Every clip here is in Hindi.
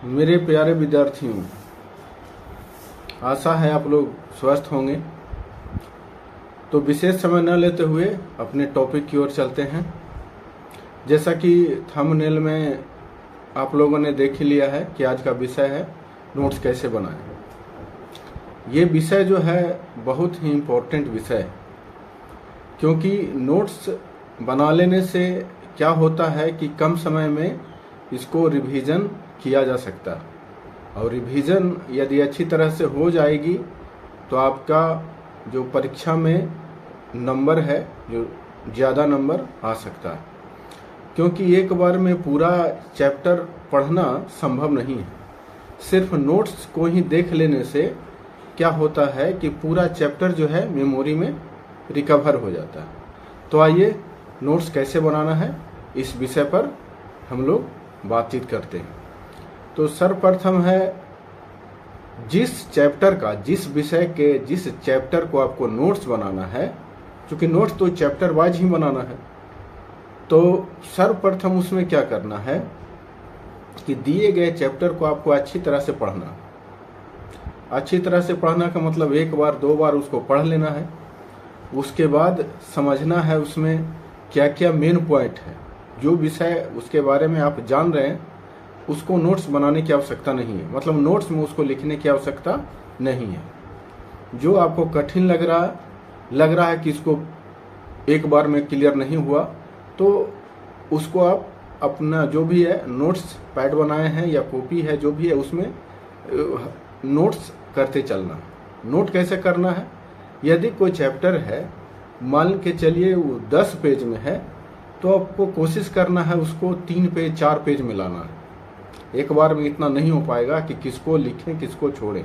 मेरे प्यारे विद्यार्थियों, आशा है आप लोग स्वस्थ होंगे। तो विशेष समय न लेते हुए अपने टॉपिक की ओर चलते हैं। जैसा कि थंबनेल में आप लोगों ने देख ही लिया है कि आज का विषय है नोट्स कैसे बनाएं। ये विषय जो है बहुत ही इम्पोर्टेंट विषय है, क्योंकि नोट्स बना लेने से क्या होता है कि कम समय में इसको रिवीजन किया जा सकता है। और रिवीजन यदि अच्छी तरह से हो जाएगी तो आपका जो परीक्षा में नंबर है जो ज़्यादा नंबर आ सकता है, क्योंकि एक बार में पूरा चैप्टर पढ़ना संभव नहीं है। सिर्फ नोट्स को ही देख लेने से क्या होता है कि पूरा चैप्टर जो है मेमोरी में रिकवर हो जाता है। तो आइए नोट्स कैसे बनाना है इस विषय पर हम लोग बातचीत करते हैं। तो सर्वप्रथम है जिस चैप्टर का, जिस विषय के जिस चैप्टर को आपको नोट्स बनाना है, क्योंकि नोट्स तो चैप्टर वाइज ही बनाना है, तो सर्वप्रथम उसमें क्या करना है कि दिए गए चैप्टर को आपको अच्छी तरह से पढ़ना। अच्छी तरह से पढ़ना का मतलब एक बार दो बार उसको पढ़ लेना है। उसके बाद समझना है उसमें क्या क्या मेन पॉइंट है। जो विषय उसके बारे में आप जान रहे हैं उसको नोट्स बनाने की आवश्यकता नहीं है, मतलब नोट्स में उसको लिखने की आवश्यकता नहीं है। जो आपको कठिन लग रहा है कि इसको एक बार में क्लियर नहीं हुआ, तो उसको आप अपना जो भी है नोट्स पैड बनाए हैं या कॉपी है जो भी है उसमें नोट्स करते चलना। नोट कैसे करना है? यदि कोई चैप्टर है, मान के चलिए वो 10 पेज में है, तो आपको कोशिश करना है उसको 3 पेज 4 पेज में लाना है। एक बार में इतना नहीं हो पाएगा कि किसको लिखें किसको छोड़ें।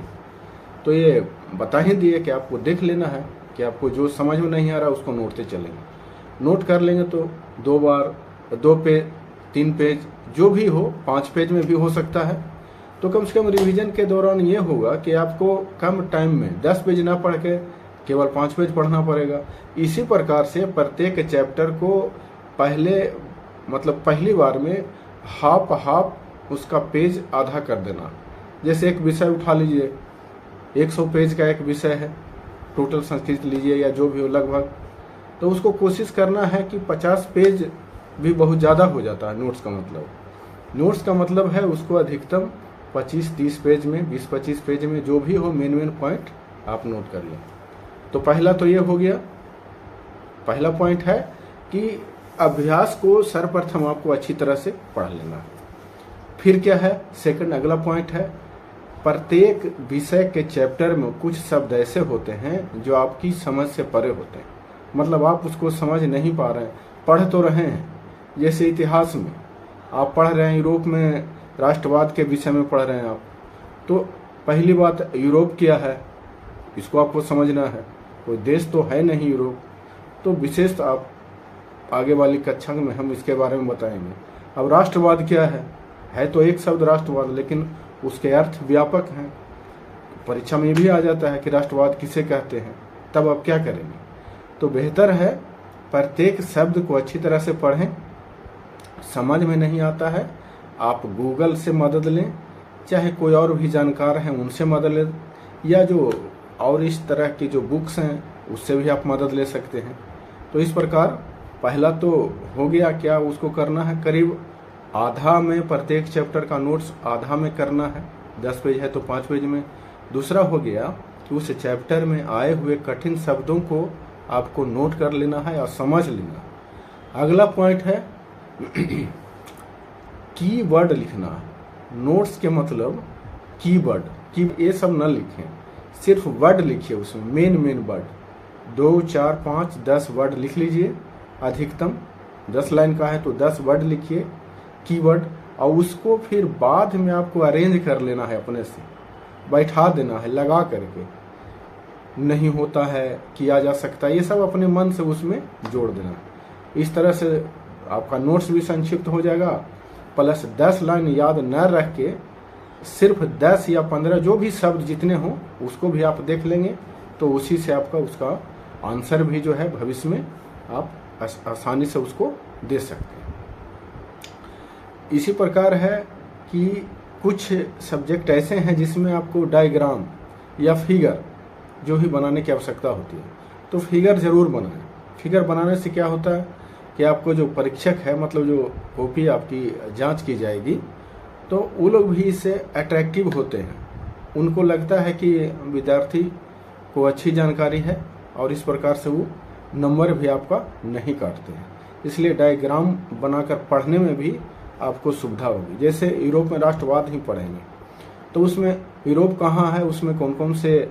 तो ये बता ही दिए कि आपको देख लेना है कि आपको जो समझ में नहीं आ रहा उसको नोटते चलेंगे। नोट कर लेंगे तो 2 बार 2 पेज 3 पेज जो भी हो, 5 पेज में भी हो सकता है। तो कम से कम रिवीजन के दौरान ये होगा कि आपको कम टाइम में 10 पेज ना पढ़ के केवल 5 पेज पढ़ना पड़ेगा। इसी प्रकार से प्रत्येक चैप्टर को पहली बार में हाफ उसका पेज आधा कर देना। जैसे एक विषय उठा लीजिए, 100 पेज का एक विषय है, टोटल संस्कृत लीजिए या जो भी हो लगभग, तो उसको कोशिश करना है कि 50 पेज भी बहुत ज़्यादा हो जाता है। नोट्स का मतलब है उसको अधिकतम 25-30 पेज में, 20-25 पेज में जो भी हो मेन पॉइंट आप नोट कर लें। तो पहला तो ये हो गया। पहला पॉइंट है कि अभ्यास को सर्वप्रथम आपको अच्छी तरह से पढ़ लेना है। फिर क्या है? सेकंड अगला पॉइंट है, प्रत्येक विषय के चैप्टर में कुछ शब्द ऐसे होते हैं जो आपकी समझ से परे होते हैं, मतलब आप उसको समझ नहीं पा रहे हैं, पढ़ तो रहे हैं। जैसे इतिहास में आप पढ़ रहे हैं, यूरोप में राष्ट्रवाद के विषय में पढ़ रहे हैं आप, तो पहली बात यूरोप क्या है इसको आपको समझना है। कोई देश तो है नहीं यूरोप, तो विशेष आप आगे वाली कक्षा में हम इसके बारे में बताएंगे। अब राष्ट्रवाद क्या है तो एक शब्द राष्ट्रवाद, लेकिन उसके अर्थ व्यापक हैं। परीक्षा में भी आ जाता है कि राष्ट्रवाद किसे कहते हैं, तब आप क्या करेंगे? तो बेहतर है प्रत्येक शब्द को अच्छी तरह से पढ़ें। समझ में नहीं आता है आप गूगल से मदद लें, चाहे कोई और भी जानकार हैं उनसे मदद लें, या जो और इस तरह की जो बुक्स हैं उससे भी आप मदद ले सकते हैं। तो इस प्रकार पहला तो हो गया, क्या उसको करना है, करीब आधा में प्रत्येक चैप्टर का नोट्स आधा में करना है। 10 पेज है तो 5 पेज में। दूसरा हो गया कि उस चैप्टर में आए हुए कठिन शब्दों को आपको नोट कर लेना है और समझ लेना। अगला पॉइंट है कीवर्ड लिखना। नोट्स के मतलब कीवर्ड, ये सब न लिखें, सिर्फ वर्ड लिखिए। उसमें मेन वर्ड 2, 4, 5, 10 वर्ड लिख लीजिए। अधिकतम 10 लाइन का है तो 10 वर्ड लिखिए कीवर्ड, और उसको फिर बाद में आपको अरेंज कर लेना है, अपने से बैठा देना है लगा करके। नहीं होता है, किया जा सकता है, ये सब अपने मन से उसमें जोड़ देना। इस तरह से आपका नोट्स भी संक्षिप्त हो जाएगा, प्लस 10 लाइन याद न रख के सिर्फ 10 या 15 जो भी शब्द जितने हों उसको भी आप देख लेंगे, तो उसी से आपका उसका आंसर भी जो है भविष्य में आप आसानी से उसको दे सकते हैं। इसी प्रकार है कि कुछ सब्जेक्ट ऐसे हैं जिसमें आपको डायग्राम या फिगर जो ही बनाने की आवश्यकता होती है, तो फिगर ज़रूर बनाएं। फिगर बनाने से क्या होता है कि आपको जो परीक्षक है, मतलब जो कॉपी आपकी जांच की जाएगी, तो वो लोग भी इससे अट्रैक्टिव होते हैं। उनको लगता है कि विद्यार्थी को अच्छी जानकारी है और इस प्रकार से वो नंबर भी आपका नहीं काटते हैं। इसलिए डायग्राम बनाकर पढ़ने में भी आपको सुविधा होगी। जैसे यूरोप में राष्ट्रवाद ही पढ़ेंगे तो उसमें यूरोप कहाँ है, उसमें कौन कौन से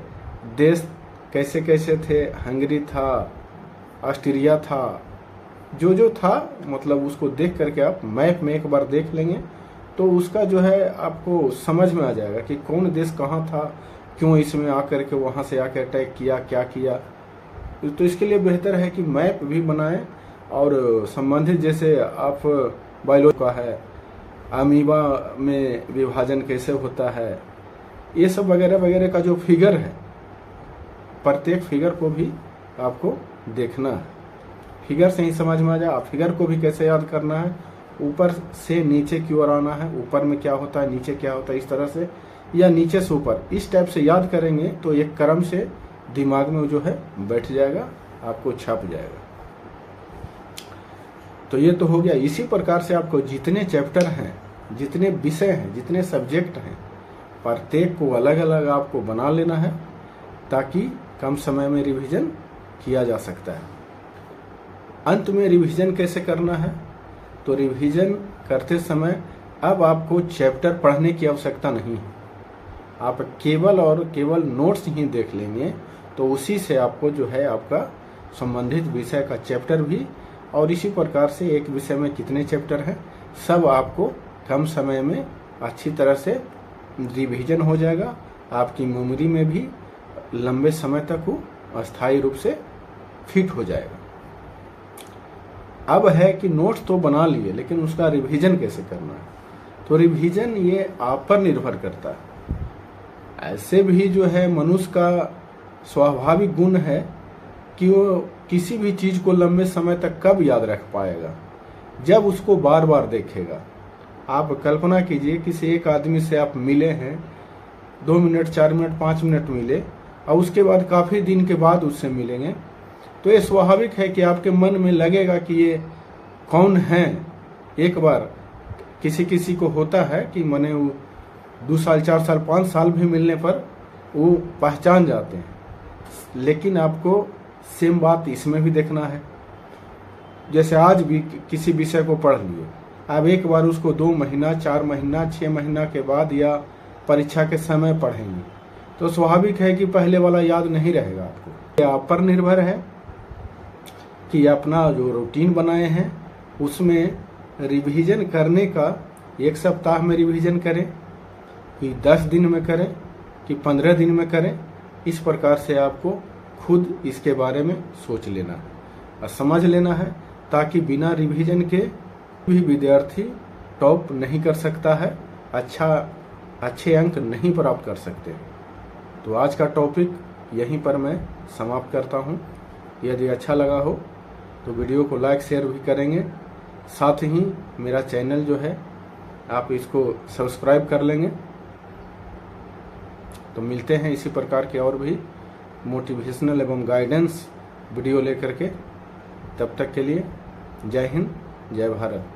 देश कैसे कैसे थे, हंगरी था, ऑस्ट्रिया था, जो था, मतलब उसको देख करके आप मैप में एक बार देख लेंगे तो उसका जो है आपको समझ में आ जाएगा कि कौन देश कहाँ था, क्यों इसमें आकर के वहाँ से आकर अटैक किया, क्या किया। तो इसके लिए बेहतर है कि मैप भी बनाएं और संबंधित, जैसे आप बायोलॉजी का है, अमीबा में विभाजन कैसे होता है, ये सब वगैरह वगैरह का जो फिगर है, प्रत्येक फिगर को भी आपको देखना है। फिगर से ही समझ में आ जाए। आप फिगर को भी कैसे याद करना है, ऊपर से नीचे की ओर आना है, ऊपर में क्या होता है, नीचे क्या होता है, इस तरह से, या नीचे से ऊपर, इस टाइप से याद करेंगे तो एक क्रम से दिमाग में जो है बैठ जाएगा, आपको छप जाएगा। तो ये तो हो गया। इसी प्रकार से आपको जितने चैप्टर हैं, जितने विषय हैं, जितने सब्जेक्ट हैं, प्रत्येक को अलग अलग आपको बना लेना है ताकि कम समय में रिवीजन किया जा सकता है। अंत में रिवीजन कैसे करना है, तो रिवीजन करते समय अब आपको चैप्टर पढ़ने की आवश्यकता नहीं है। आप केवल और केवल नोट्स ही देख लेंगे तो उसी से आपको जो है आपका संबंधित विषय का चैप्टर भी, और इसी प्रकार से एक विषय में कितने चैप्टर हैं, सब आपको कम समय में अच्छी तरह से रिवीजन हो जाएगा। आपकी मेमोरी में भी लंबे समय तक वो अस्थायी रूप से फिट हो जाएगा। अब है कि नोट्स तो बना लिए, लेकिन उसका रिवीजन कैसे करना है, तो रिवीजन ये आप पर निर्भर करता है। ऐसे भी जो है मनुष्य का स्वाभाविक गुण है कि वो किसी भी चीज को लंबे समय तक कब याद रख पाएगा, जब उसको बार बार देखेगा। आप कल्पना कीजिए, किसी एक आदमी से आप मिले हैं, 2 मिनट, 4 मिनट, 5 मिनट मिले, और उसके बाद काफी दिन के बाद उससे मिलेंगे, तो ये स्वाभाविक है कि आपके मन में लगेगा कि ये कौन है। एक बार किसी किसी को होता है कि मने वो 2 साल, 4 साल, 5 साल भी मिलने पर वो पहचान जाते हैं। लेकिन आपको सेम बात इसमें भी देखना है। जैसे आज भी किसी विषय को पढ़ लिए, आप एक बार उसको 2 महीना, 4 महीना, 6 महीना के बाद या परीक्षा के समय पढ़ेंगे तो स्वाभाविक है कि पहले वाला याद नहीं रहेगा आपको। ये आप पर निर्भर है कि अपना जो रूटीन बनाए हैं उसमें रिवीजन करने का, 1 सप्ताह में रिवीजन करें कि 10 दिन में करें कि 15 दिन में करें। इस प्रकार से आपको खुद इसके बारे में सोच लेना है और समझ लेना है, ताकि बिना रिवीजन के भी विद्यार्थी टॉप नहीं कर सकता है, अच्छे अंक नहीं प्राप्त कर सकते। तो आज का टॉपिक यहीं पर मैं समाप्त करता हूं। यदि अच्छा लगा हो तो वीडियो को लाइक शेयर भी करेंगे, साथ ही मेरा चैनल जो है आप इसको सब्सक्राइब कर लेंगे। तो मिलते हैं इसी प्रकार के और भी मोटिवेशनल एवं गाइडेंस वीडियो लेकर के। तब तक के लिए जय हिंद, जय भारत।